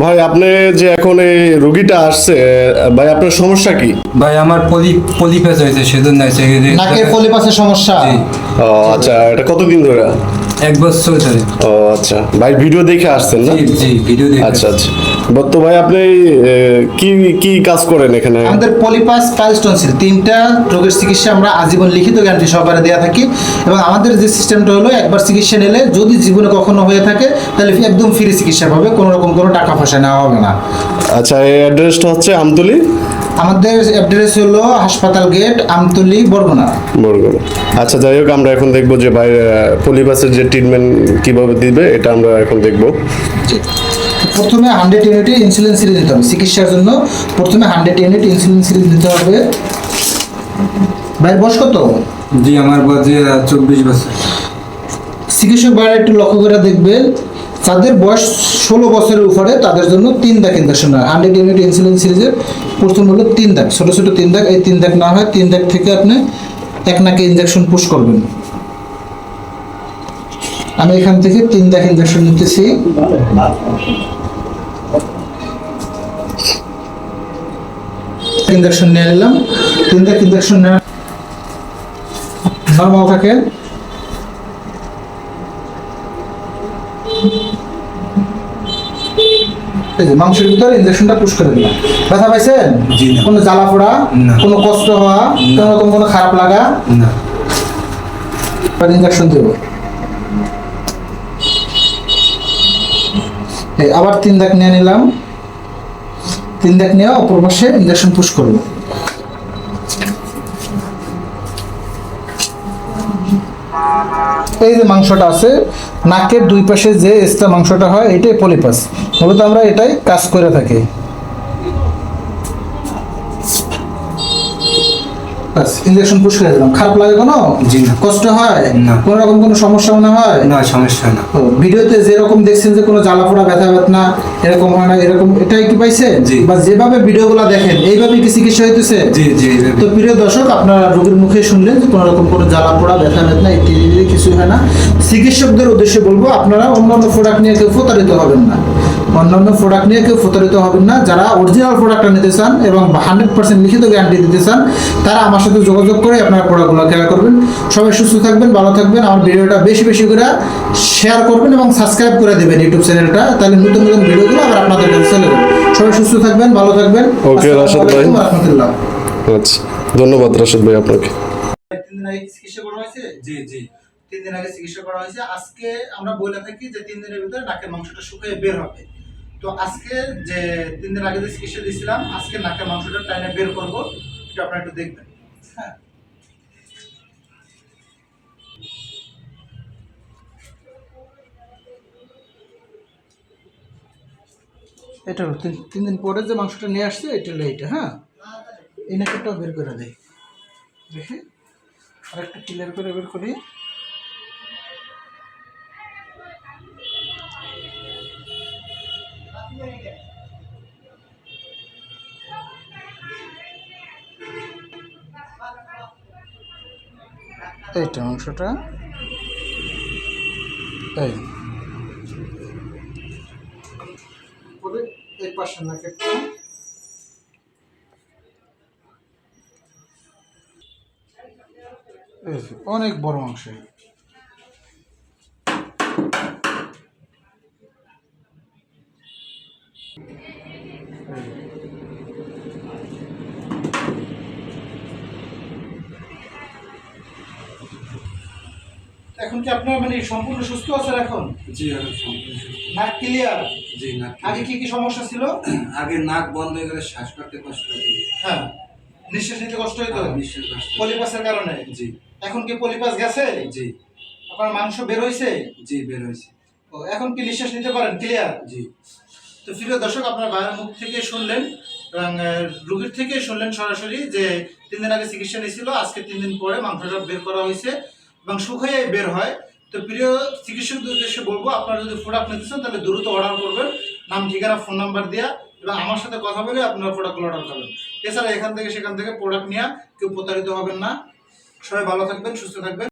ভাই আপনি যে এখন এই রোগীটা আসছে, ভাই আপনার সমস্যা কি? ভাই আমার পলিপ্যাচ হয়েছে সেজন্য আছে নাকের পলিপাসের সমস্যা। জি। ও আচ্ছা, এটা কতদিন ধরে? 1 বছর ধরে। ও আচ্ছা, ভাই ভিডিও দেখে আসছেন না? জি জি ভিডিও দেখে। আচ্ছা আচ্ছা। তো ভাই আপনি কি কি কাজ করেন এখানে? আমাদের পলিপাস পাইলস টনসিল তিনটা রোগের চিকিৎসা আমরা আজীবন লিখিত গ্যারান্টি সহকারে দেওয়া থাকি, এবং আমাদের যে সিস্টেমটা হলো একবার চিকিৎসা নিলে যদি জীবনে কখনো হয়ে থাকে তাহলে একদম ফ্রি চিকিৎসা পাবে, কোনো রকম কোনো টাকা পয়সা নেওয়া হবে না। আচ্ছা, এই অ্যাড্রেসটা হচ্ছে আমতলী। আমাদের অ্যাড্রেস হলো হাসপাতাল গেট, আমতলী, বরগুনা। বরগুনা। আচ্ছা, যাই হোক, আমরা এখন দেখবো যে ভাই পলিপাসের যে ট্রিটমেন্ট কিভাবে দিবে এটা আমরা এখন দেখবো। প্রথমে 100 ইউনিট ইনসুলিন সিরিজ দিতে হবে চিকিৎসার জন্য। প্রথমে 100 ইউনিট ইনসুলিন সিরিজ দিতে হবে। ভাইয়ের বয়স কত? জি আমার বয়স 24 বছর। চিকিৎসক ভাইরা একটু লক্ষ্য করে দেখবেন, যাদের বয়স 16 বছরের উপরে তাদের জন্য 3 দাগ ইনজেকশন হয়। 100 ইউনিট ইনসুলিন সিরিজের প্রথম হলো 3 দাগ, ছোটো ছোটো 3 দাগ। এই 3 দাগ না হয় 3 দাগ থেকে আপনি এক নাকে ইনজেকশন পুশ করবেন। আমি এখান থেকে 3 দাগ ইনজেকশন নিতেছি। ইনজেকশন নিয়ে নিলাম। 3 দাগ ইনজেকশন নেওয়া নর্মাল থাকে। মাংসের ভিতরে ইনজেকশনটা পুশ করে দিলাম। ব্যথা পাইছেন? জি না। কোনো জ্বালা পোড়া, না। কোনো কষ্ট হওয়া, কোনো রকম কোনো খারাপ লাগা? না। এবার ইনজেকশন দেব। আবার 3 দাগ নিয়ে নিলাম। 3 দাগ নিয়ে অপর পাশে ইনজেকশন পুশ করব। এই যে মাংসটা আছে নাকের দুই পাশে যে এক্সট্রা মাংসটা হয় এটাই পলিপাস, মূলত আমরা এটাই কাজ করে থাকি। ইনজেকশন পুশ করে দিলাম। খারাপ লাগে কোনো? জি না। কষ্ট হয় না। কোনো রকম কোনো সমস্যা মনে হয় না, সমস্যা না। ও, ভিডিওতে যেরকম দেখছেন যে কোনো জ্বালা পোড়া ব্যথা বেদনা এরকম হয় না, এরকম এটাই কি পাইছে? জি। বা যেভাবে ভিডিওগুলো দেখেন এইভাবে কি চিকিৎসা হইতেছে? জি জি তো প্রিয় দর্শক, আপনারা রোগীর মুখে শুনলেন যে কোনো রকম কোনো জ্বালা পোড়া ব্যথা বেদনা ইত্যাদি কিছুই হয় না। চিকিৎসকদের উদ্দেশ্যে বলবো, আপনারা অন্যান্য প্রোডাক্ট নিয়ে কেউ প্রতারিত হবেন না। অন্যান্য প্রোডাক্ট নিয়ে কেউ প্রতারিত হবেন না। যারা অরিজিনাল প্রোডাক্টটা নিতে চান এবং 100% লিখিত গ্যারান্টি দিতে চান, তারা আমার সাথে যোগাযোগ করে আপনার প্রোডাক্টগুলো ক্রয় করবেন। সবাই সুস্থ থাকবেন, ভালো থাকবেন। আমার ভিডিওটা বেশি বেশি করে শেয়ার করবেন এবং সাবস্ক্রাইব করে দেবেন ইউটিউব চ্যানেলটা, তাহলে নতুন নতুন ভিডিওগুলো আবার আপনাদের কাছে চলে যাবে। সবাই সুস্থ থাকবেন, ভালো থাকবেন। ওকে রাশেদ ভাই। আসসালামু আলাইকুম ওয়া রাহমাতুল্লাহ। আচ্ছা, ধন্যবাদ রাশেদ ভাই আপনাকে। 3 দিন আগে চিকিৎসা করা হয়েছে। জি জি 3 দিন আগে চিকিৎসা করা হয়েছে। আজকে আমরা বলে থাকি যে 3 দিনের ভিতরে নাকের মাংসটা শুকিয়ে বের হবে। তো আজকে যে 3 দিন আগে যে চিকিৎসা দিয়েছিলাম, আজকে নাকের মাংসটা টাইনে বের করব, এটা আপনারা একটু দেখবেন। হ্যাঁ, এটা হলো 3 দিন পরে যে মাংসটা নিয়ে আসছে, এটা হলো এইটা। হ্যাঁ, এই নাকেরটাও বের করে দেয়। দেখে আরেকটা ক্লিয়ার করে বের করি। এইটা অংশটা এই পরে এই পাশে নাকেরটা এই যে, অনেক বড় অংশ। এখন কি আপনার মানে সম্পূর্ণ সুস্থ আছেন এখন? জি আমি সম্পূর্ণ সুস্থ। নাক ক্লিয়ার? জি না। আগে কি কি সমস্যা ছিল? আগে নাক বন্ধ হয়ে গেলে শ্বাস করতে কষ্ট হতো। হ্যাঁ, নিঃশ্বাস নিতে কষ্ট হতো নিঃশ্বাস কষ্ট। পলিপাসের কারণে। জি এখন কি পলিপাস গেছে? জি আপনার মাংস বের হয়েছে? জি বের হয়েছে। ও, এখন কি নিঃশ্বাস নিতে পারেন ক্লিয়ার? জি। তো প্রিয় দর্শক, আপনার ভাইয়ের মুখ থেকে শুনলেন এবং রোগীর থেকে শুনলেন সরাসরি যে 3 দিন আগে চিকিৎসা নিয়েছিল, আজকে 3 দিন পরে মাংসটা বের করা হয়েছে এবং শুকিয়ে বের হয়। তো প্রিয় চিকিৎসকদের উদ্দেশ্যে বলবো, আপনারা যদি প্রোডাক্ট নিতে চান তাহলে দ্রুত অর্ডার করবেন, নাম ঠিকানা ফোন নাম্বার দেওয়া, এবং আমার সাথে কথা বলে আপনারা প্রোডাক্টগুলো অর্ডার করবেন। এছাড়া এখান থেকে সেখান থেকে প্রোডাক্ট নিয়ে কেউ প্রতারিত হবেন না। সবাই ভালো থাকবেন, সুস্থ থাকবেন।